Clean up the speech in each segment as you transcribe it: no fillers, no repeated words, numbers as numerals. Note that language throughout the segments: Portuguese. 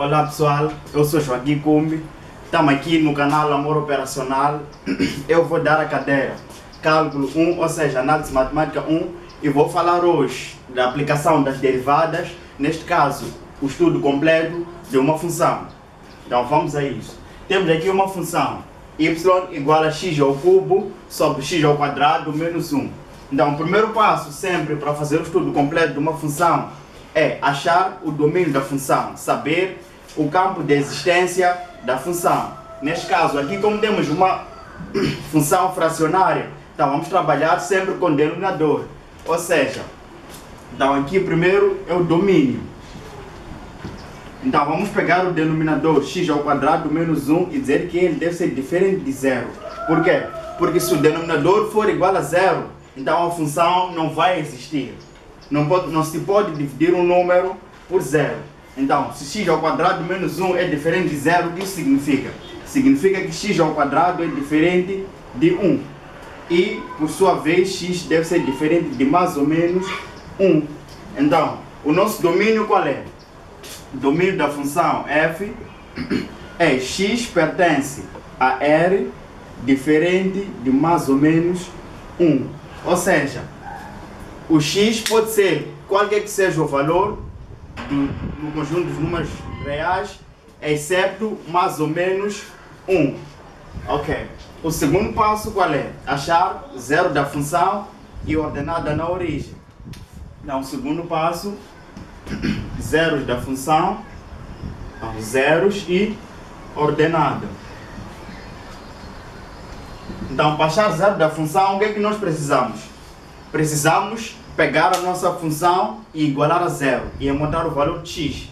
Olá pessoal, eu sou Joaquim Cumbi, estamos aqui no canal Amor Operacional. Eu vou dar a cadeira Cálculo 1, ou seja, Análise Matemática 1, e vou falar hoje da aplicação das derivadas, neste caso, o estudo completo de uma função. Então vamos a isso. Temos aqui uma função y igual a x ao cubo sobre x ao quadrado menos 1. Então o primeiro passo sempre para fazer o estudo completo de uma função é achar o domínio da função, saber o campo de existência da função. Neste caso aqui, como temos uma função fracionária, então vamos trabalhar sempre com denominador, ou seja, então aqui primeiro é o domínio. Então vamos pegar o denominador x ao quadrado menos 1 e dizer que ele deve ser diferente de zero. Por quê? Porque se o denominador for igual a zero, então a função não vai existir. Não se pode dividir um número por zero. Então, se x ao quadrado menos 1 é diferente de zero, o que isso significa? Significa que x ao quadrado é diferente de 1. E, por sua vez, x deve ser diferente de mais ou menos 1. Então, o nosso domínio qual é? O domínio da função f é x pertence a R diferente de mais ou menos 1. Ou seja, o x pode ser qualquer que seja o valor no conjunto dos números reais, exceto mais ou menos 1. Ok. O segundo passo qual é? Achar zero da função e ordenada na origem. Então, o segundo passo, zeros da função, zeros e ordenada. Então, para achar zero da função, o que é que nós precisamos? Precisamos pegar a nossa função e igualar a zero e encontrar o valor de x,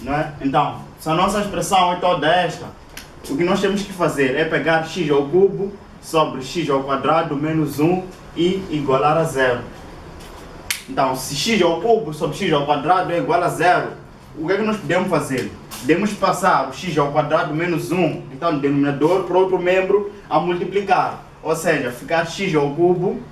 não é? Então, se a nossa expressão é toda esta, o que nós temos que fazer é pegar x ao cubo sobre x ao quadrado menos 1 e igualar a zero. Então, se x ao cubo sobre x ao quadrado é igual a zero, o que é que nós podemos fazer? Podemos passar o x ao quadrado menos 1, então no denominador, para outro membro a multiplicar. Ou seja, ficar x ao cubo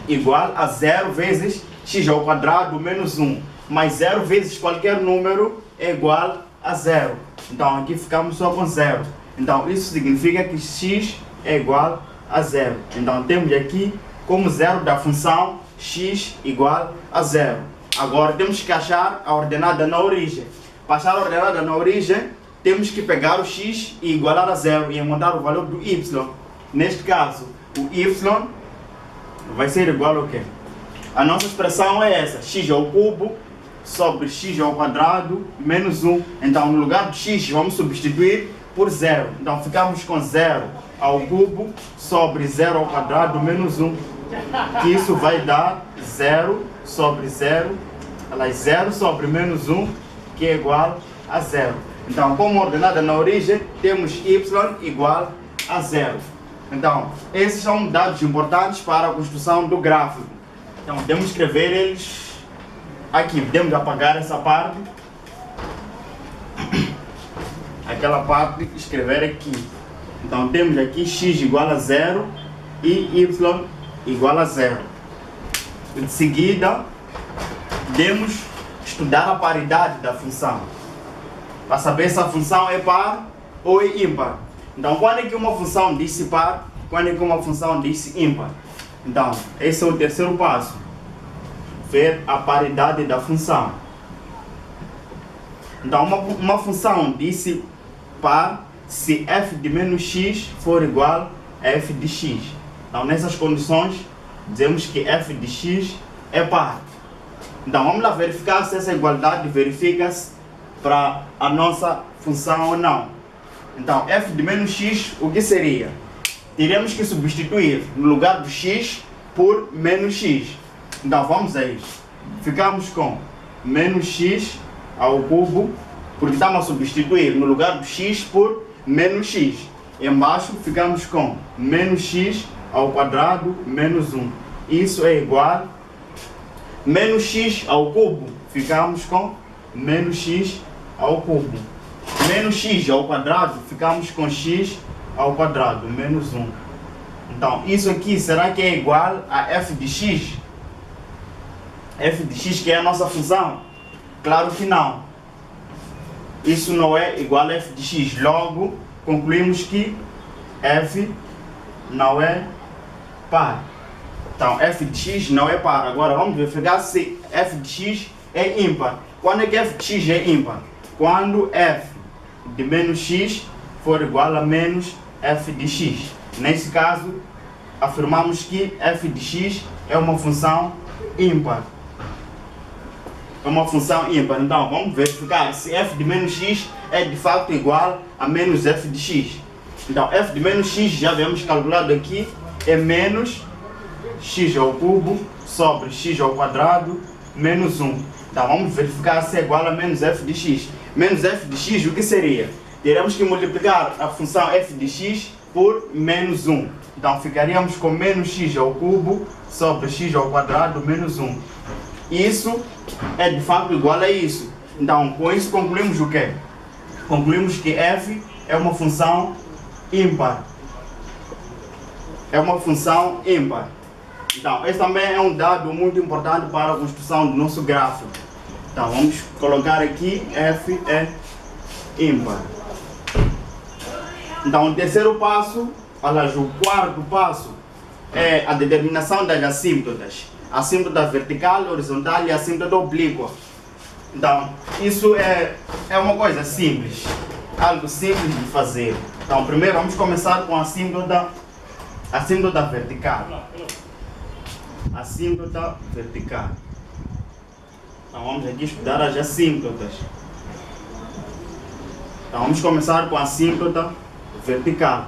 igual a 0 vezes x ao quadrado menos 1. Mais 0 vezes qualquer número é igual a 0. Então aqui ficamos só com 0. Então isso significa que x é igual a 0. Então temos aqui como zero da função x igual a 0. Agora temos que achar a ordenada na origem. Para achar a ordenada na origem, temos que pegar o x e igualar a 0 e encontrar o valor do y. Neste caso, o y vai ser igual ao quê? A nossa expressão é essa, x ao cubo sobre x ao quadrado menos 1. Então, no lugar de x, vamos substituir por 0. Então, ficamos com 0 ao cubo sobre 0 ao quadrado menos 1. Que isso vai dar 0 sobre 0, 0 sobre menos 1, que é igual a 0. Então, como ordenada na origem, temos y igual a 0. Então, esses são dados importantes para a construção do gráfico. Então, podemos escrever eles aqui. Podemos apagar essa parte. Aquela parte, escrever aqui. Então, temos aqui x igual a 0 e y igual a 0. De seguida, podemos estudar a paridade da função, para saber se a função é par ou é ímpar. Então, quando é que uma função diz-se par? Quando é que uma função diz-se ímpar? Então, esse é o terceiro passo. Ver a paridade da função. Então, uma função diz-se par se f de menos x for igual a f de x. Então, nessas condições, dizemos que f de x é par. Então, vamos lá verificar se essa igualdade verifica-se para a nossa função ou não. Então, f de menos x, o que seria? Teríamos que substituir no lugar do x por menos x. Então, vamos a isso. Ficamos com menos x ao cubo, porque estamos a substituir no lugar do x por menos x. E embaixo ficamos com menos x ao quadrado menos 1. Isso é igual a menos x ao cubo. Ficamos com menos x ao cubo. Menos x ao quadrado, ficamos com x ao quadrado, menos 1. Então, isso aqui, será que é igual a f de x? F de x que é a nossa função? Claro que não. isso não é igual a f de x. Logo, concluímos que f não é par. Então, f de x não é par. Agora, vamos verificar se f de x é ímpar. Quando é que f de x é ímpar? Quando f de menos x for igual a menos f de x. Nesse caso, afirmamos que f de x é uma função ímpar. É uma função ímpar. Então, vamos verificar se f de menos x é de fato igual a menos f de x. Então, f de menos x, já havíamos calculado aqui, é menos x ao cubo sobre x ao quadrado menos 1. Então, vamos verificar se é igual a menos f de x. Menos f de x, o que seria? Teremos que multiplicar a função f de x por menos 1. Então, ficaríamos com menos x ao cubo sobre x ao quadrado menos 1. Isso é de fato igual a isso. Então, com isso concluímos o quê? Concluímos que f é uma função ímpar. É uma função ímpar. Então, esse também é um dado muito importante para a construção do nosso gráfico. Então, vamos colocar aqui f é ímpar. Então, o terceiro passo, aliás, o quarto passo, é a determinação das assímptotas. Assímptota vertical, horizontal e assímptota oblíqua. Então, isso é uma coisa simples, algo simples de fazer. Então, primeiro vamos começar com a assímptota vertical. Assímptota vertical. Então, vamos aqui estudar as assímptotas. Então, vamos começar com a assímptota vertical.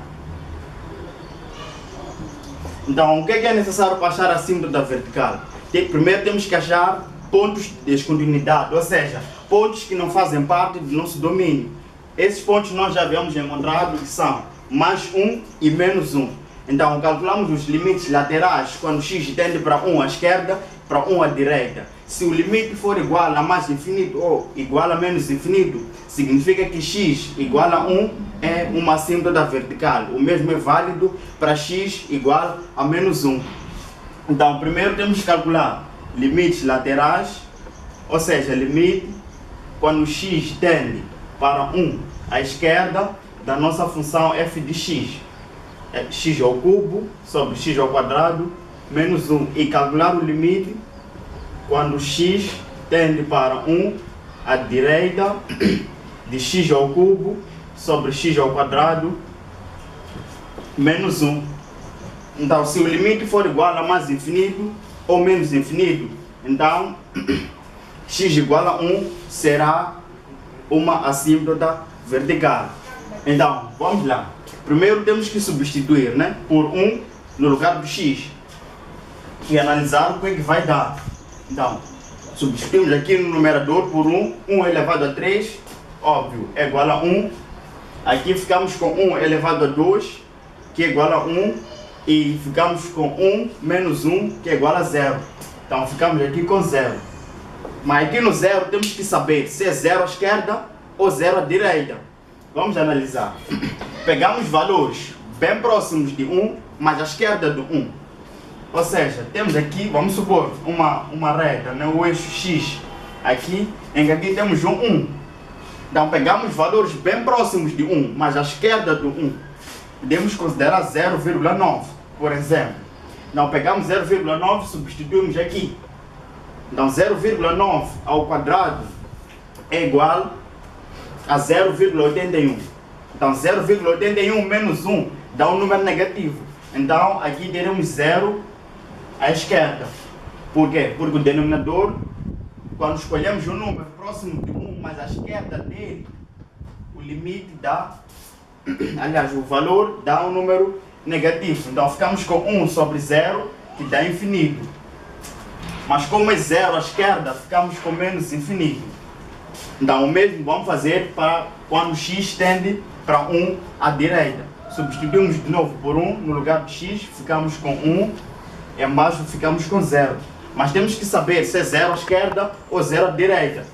Então, o que é necessário para achar a assímptota vertical? Primeiro temos que achar pontos de descontinuidade, ou seja, pontos que não fazem parte do nosso domínio. Esses pontos nós já havíamos encontrado que são mais 1 e menos 1. Então, calculamos os limites laterais quando x tende para 1 à esquerda, para 1 à direita. Se o limite for igual a mais infinito ou igual a menos infinito, significa que x igual a 1 é uma assímptota vertical. O mesmo é válido para x igual a menos 1. Então, primeiro temos que calcular limites laterais, ou seja, limite quando x tende para 1 à esquerda da nossa função f de x. É x ao cubo sobre x ao quadrado menos 1. E calcular o limite quando x tende para 1 à direita de x ao cubo sobre x ao quadrado menos 1. Então, se o limite for igual a mais infinito ou menos infinito, então x igual a 1 será uma assímptota vertical. Então, vamos lá. Primeiro temos que substituir, por 1 no lugar do x e analisar o que é que vai dar. Então, substituímos aqui no numerador por 1 elevado a 3, óbvio, é igual a 1. Aqui ficamos com 1 elevado a 2, que é igual a 1, e ficamos com 1 menos 1, que é igual a 0. Então, ficamos aqui com 0. Mas aqui no 0 temos que saber se é 0 à esquerda ou 0 à direita. Vamos analisar. Pegamos valores bem próximos de 1, mas à esquerda do 1. Ou seja, temos aqui, vamos supor, uma reta, o eixo x, aqui, em que aqui temos um 1. Então, pegamos valores bem próximos de 1, mas à esquerda do 1. Podemos considerar 0,9, por exemplo. Então, pegamos 0,9 e substituímos aqui. Então, 0,9 ao quadrado é igual a 0,81. Então, 0,81 menos 1 dá um número negativo. Então, aqui teremos 0 à esquerda. Por quê? Porque o denominador, quando escolhemos um número próximo de 1, mas à esquerda dele, o limite dá, aliás, o valor dá um número negativo. Então, ficamos com 1 sobre 0, que dá infinito. Mas como é 0 à esquerda, ficamos com menos infinito. Então, o mesmo vamos fazer para quando x tende para 1 à direita. Substituímos de novo por 1 no lugar de x, ficamos com 1, e embaixo ficamos com 0. Mas temos que saber se é 0 à esquerda ou 0 à direita.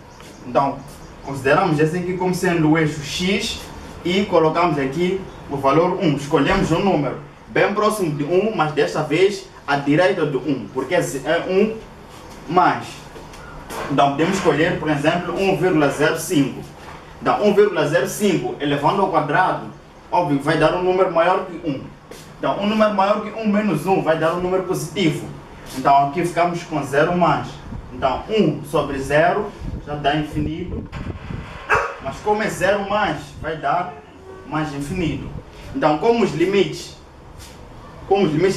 Então, consideramos esse aqui como sendo o eixo x e colocamos aqui o valor 1. Escolhemos um número bem próximo de 1, mas desta vez à direita do 1, porque é 1 mais. Então, podemos escolher, por exemplo, 1,05. Então 1,05 elevando ao quadrado, óbvio, vai dar um número maior que 1. Então um número maior que 1 menos 1 vai dar um número positivo. Então aqui ficamos com 0 mais. Então 1 sobre 0 já dá infinito. Mas como é 0 mais, vai dar mais infinito. Então como os limites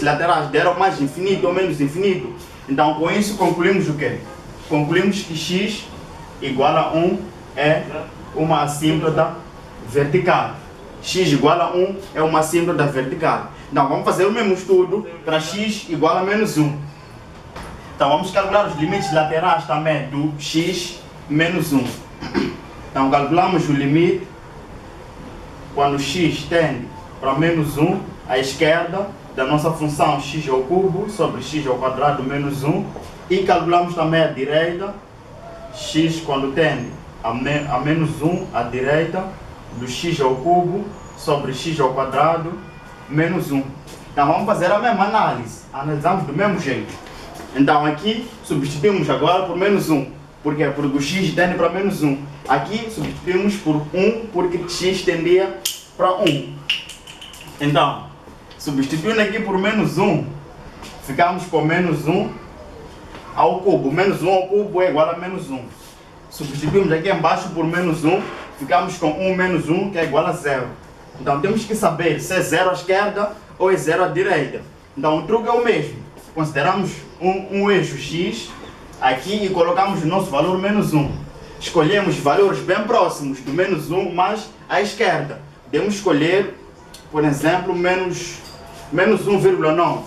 laterais deram mais infinito ou menos infinito, então com isso concluímos o quê? Concluímos que x igual a 1 é uma assíntota vertical. X igual a 1 é uma assíntota vertical. Então vamos fazer o mesmo estudo para x igual a menos 1. Então vamos calcular os limites laterais também do x menos 1. Então calculamos o limite quando x tende para menos 1 à esquerda da nossa função x ao cubo sobre x ao quadrado menos 1. E calculamos também a direita, x quando tende a menos 1 à direita do x ao cubo sobre x ao quadrado menos 1. Então vamos fazer a mesma análise, analisamos do mesmo jeito. Então aqui substituímos agora por menos 1. Por quê? Porque o x tende para menos 1. Aqui substituímos por 1 porque x tendia para 1. Então, substituindo aqui por menos 1, ficamos com menos 1 ao cubo. Menos 1 ao cubo é igual a menos 1. Substituímos aqui embaixo por menos 1, ficamos com 1 menos 1, que é igual a 0. Então temos que saber se é 0 à esquerda ou é 0 à direita. Então o truque é o mesmo. Consideramos um eixo x aqui e colocamos o nosso valor menos 1. Escolhemos valores bem próximos do menos 1, mas à esquerda. Podemos escolher, por exemplo, menos 1,9.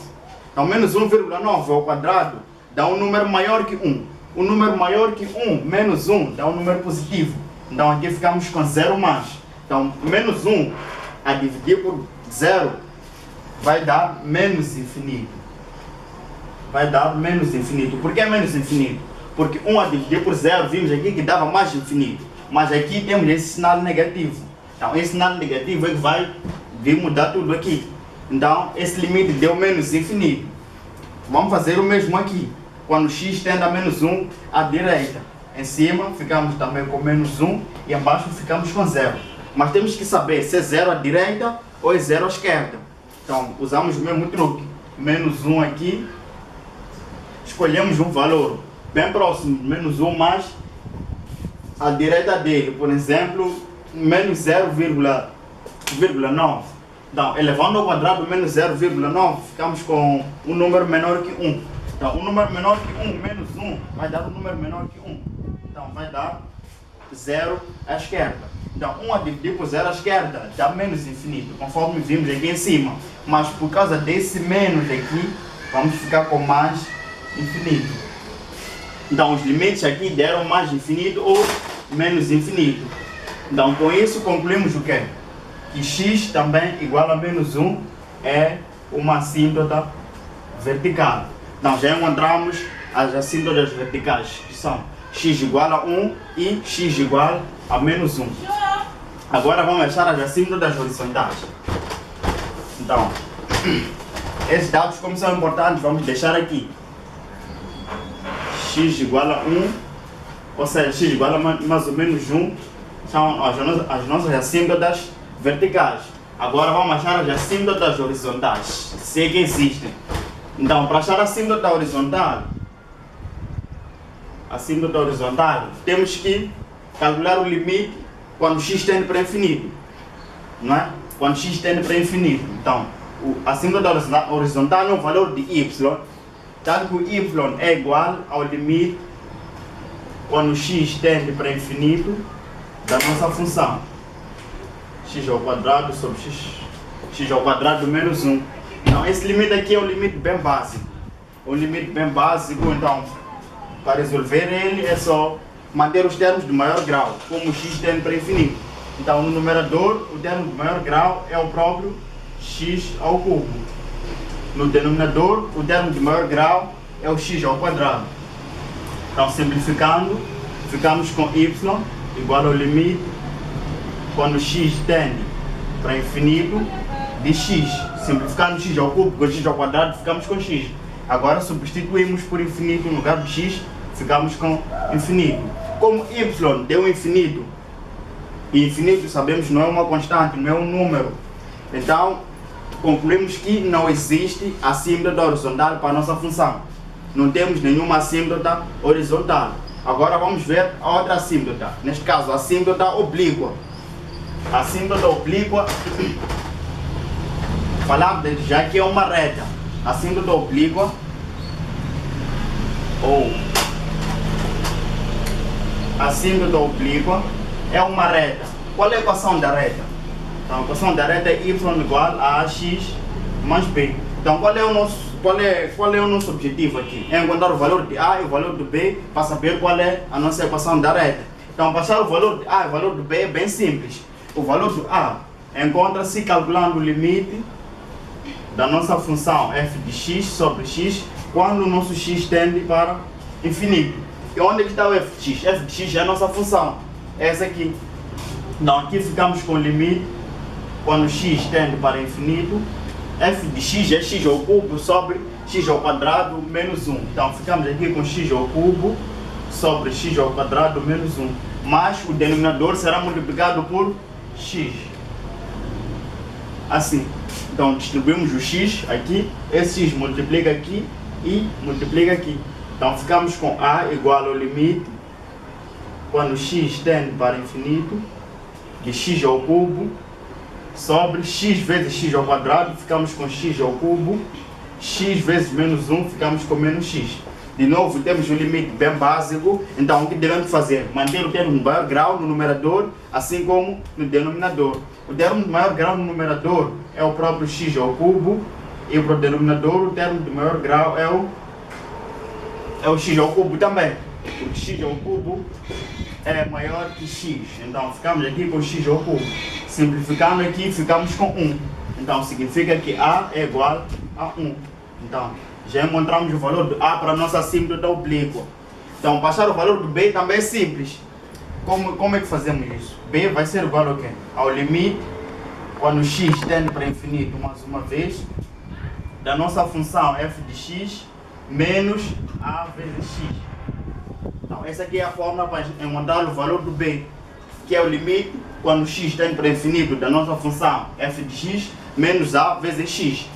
Então menos 1,9 ao quadrado dá um número maior que 1. Um número maior que 1 menos 1 dá um número positivo. Então aqui ficamos com 0 mais. Então menos 1 a dividir por 0 vai dar menos infinito. Vai dar menos infinito. Por que menos infinito? Porque 1 a dividir por 0, vimos aqui que dava mais infinito. Mas aqui temos esse sinal negativo. Então esse sinal negativo é que vai vir mudar tudo aqui. Então esse limite deu menos infinito. Vamos fazer o mesmo aqui. Quando x tende a menos 1 à direita. Em cima ficamos também com menos 1 e embaixo ficamos com 0. Mas temos que saber se é 0 à direita ou é 0 à esquerda. Então usamos o mesmo truque. Menos 1 aqui. Escolhemos um valor bem próximo de menos 1, mas à direita dele, por exemplo, menos 0,9. Então, elevando ao quadrado menos 0,9, ficamos com um número menor que 1. Então, um número menor que 1 menos 1 vai dar um número menor que 1. Então, vai dar 0 à esquerda. Então, 1 a dividir por 0 à esquerda dá menos infinito, conforme vimos aqui em cima. Mas por causa desse menos aqui, vamos ficar com mais infinito. Então os limites aqui deram mais infinito ou menos infinito. Então com isso concluímos o quê? Que x também igual a menos 1 é uma assíntota vertical. Então já encontramos as assíntotas verticais, que são x igual a 1 e x igual a menos 1. Agora vamos achar as assíntotas horizontais. Então esses dados, como são importantes, vamos deixar aqui. X igual a 1, ou seja, x igual a mais ou menos 1, são as nossas assíntotas verticais. Agora vamos achar as assíntotas horizontais, se é que existem. Então, para achar a assíntota horizontal, temos que calcular o limite quando x tende para infinito. Não é? Quando x tende para infinito. Então, a assíntota horizontal é o valor de y. Tanto que o y é igual ao limite quando x tende para infinito da nossa função x ao quadrado sobre x ao quadrado menos 1. Então esse limite aqui é um limite bem básico. Então para resolver ele é só manter os termos de maior grau, como x tende para infinito. Então no numerador o termo de maior grau é o próprio x ao cubo. No denominador, o termo de maior grau é o x ao quadrado. Então, simplificando, ficamos com y igual ao limite quando x tende para infinito de x. Simplificando x ao cubo com x ao quadrado, ficamos com x. Agora substituímos por infinito no lugar de x, ficamos com infinito. Como y deu infinito E infinito, sabemos, não é uma constante, não é um número. Então, concluímos que não existe assíntota horizontal para a nossa função. Não temos nenhuma assíntota horizontal. Agora vamos ver a outra assíntota. Neste caso, a assíntota oblíqua. A assíntota oblíqua, falamos desde já que é uma reta. A assíntota oblíqua, ou assíntota oblíqua, é uma reta. Qual é a equação da reta? Então, a equação da reta é y igual a ax mais b. Então, qual é o nosso objetivo aqui? É encontrar o valor de a e o valor de b para saber qual é a nossa equação da reta. Então, para achar o valor de a e o valor de b é bem simples. O valor de a encontra-se calculando o limite da nossa função f de x sobre x quando o nosso x tende para infinito. E onde está o f de x? F de x é a nossa função. Essa aqui. Então, aqui ficamos com o limite quando x tende para infinito. F de x é x ao cubo sobre x ao quadrado menos 1. Então, ficamos aqui com x ao cubo sobre x ao quadrado menos 1. Mas o denominador será multiplicado por x. Assim. Então, distribuímos o x aqui. Esse x multiplica aqui e multiplica aqui. Então, ficamos com a igual ao limite quando x tende para infinito de x ao cubo sobre x vezes x ao quadrado, ficamos com x ao cubo, x vezes menos 1, ficamos com menos x. De novo, temos um limite bem básico, então o que devemos fazer? Manter o termo de maior grau no numerador, assim como no denominador. O termo de maior grau no numerador é o próprio x ao cubo, e para o denominador o termo de maior grau é o x ao cubo também. Porque x ao cubo é maior que x, então ficamos aqui com x ao cubo. Simplificando aqui, ficamos com 1. Então significa que a é igual a 1. Então já encontramos o valor de a para a nossa assíntota oblíqua. Então para achar o valor do b também é simples. Como é que fazemos isso? B vai ser igual ao quê? Ao limite, quando x tende para infinito mais uma vez, da nossa função f de x menos a vezes x. Então, essa aqui é a fórmula para encontrar o valor do b, que é o limite quando x tende para infinito da nossa função f de x menos a vezes x.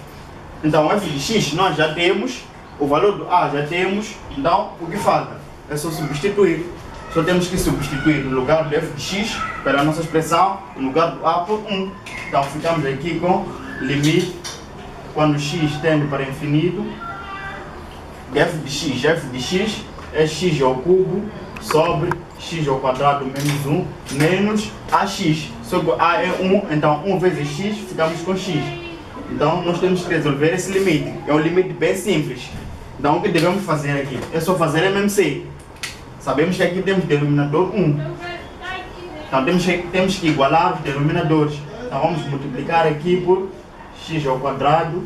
Então, f de x nós já temos, o valor do a já temos, então o que falta? É só substituir. Só temos que substituir no lugar do f de x pela nossa expressão, no lugar do a por 1. Então, ficamos aqui com limite quando x tende para infinito de f de x é x ao cubo sobre x ao quadrado menos 1 menos ax. Só que a é 1, então 1 vezes x, ficamos com x. Então nós temos que resolver esse limite. É um limite bem simples. Então o que devemos fazer aqui? É só fazer MMC. Sabemos que aqui temos denominador 1. Então temos que igualar os denominadores. Então vamos multiplicar aqui por x ao quadrado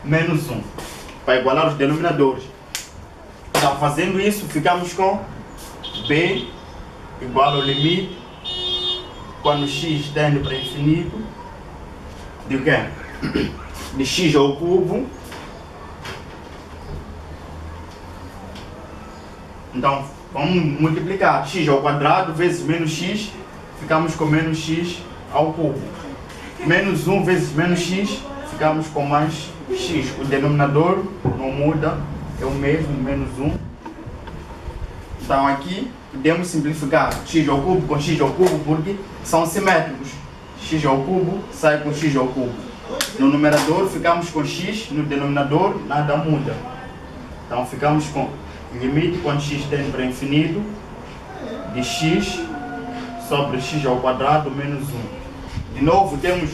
menos 1. Para igualar os denominadores. Então, fazendo isso, ficamos com b igual ao limite quando x tende para infinito de o quê? De x ao cubo. Então, vamos multiplicar x ao quadrado vezes menos x, ficamos com menos x ao cubo. Menos 1 vezes menos x, ficamos com mais x. O denominador não muda. É o mesmo, menos 1. Então aqui podemos simplificar x ao cubo com x ao cubo porque são simétricos. X ao cubo sai com x ao cubo. No numerador ficamos com x, no denominador nada muda. Então ficamos com limite quando x tende para infinito de x sobre x ao quadrado menos 1. De novo temos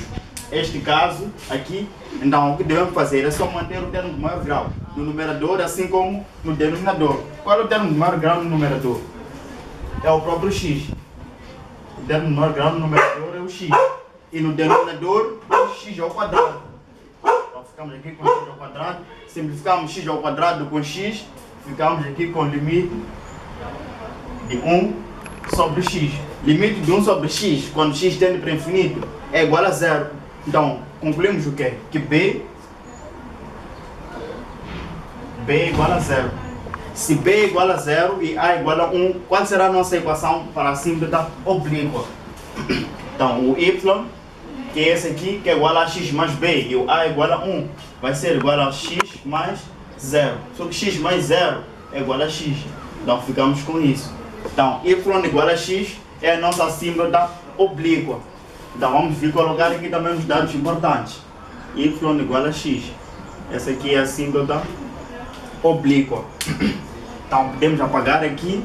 este caso aqui. Então o que devemos fazer é só manter o termo de maior grau no numerador, assim como no denominador. Qual é o termo de maior grau no numerador? É o próprio x. O termo de maior grau no numerador é o x. E no denominador, o x ao quadrado. Então ficamos aqui com x ao quadrado. Simplificamos x ao quadrado com x. Ficamos aqui com o limite de 1 sobre x. Limite de 1 sobre x, quando x tende para infinito, é igual a 0. Então, concluímos o quê? Que b é igual a 0. Se b é igual a 0 e a é igual a 1, qual será a nossa equação para a assíntota oblíqua? Então, o y, que é esse aqui, que é igual a x mais b, e o a é igual a 1, vai ser igual a x mais 0. Só que x mais 0 é igual a x. Então, ficamos com isso. Então, y igual a x é a nossa assíntota oblíqua. Então, vamos vir colocar aqui também os dados importantes. Y igual a x. Essa aqui é a assíntota oblíqua. Então, podemos apagar aqui.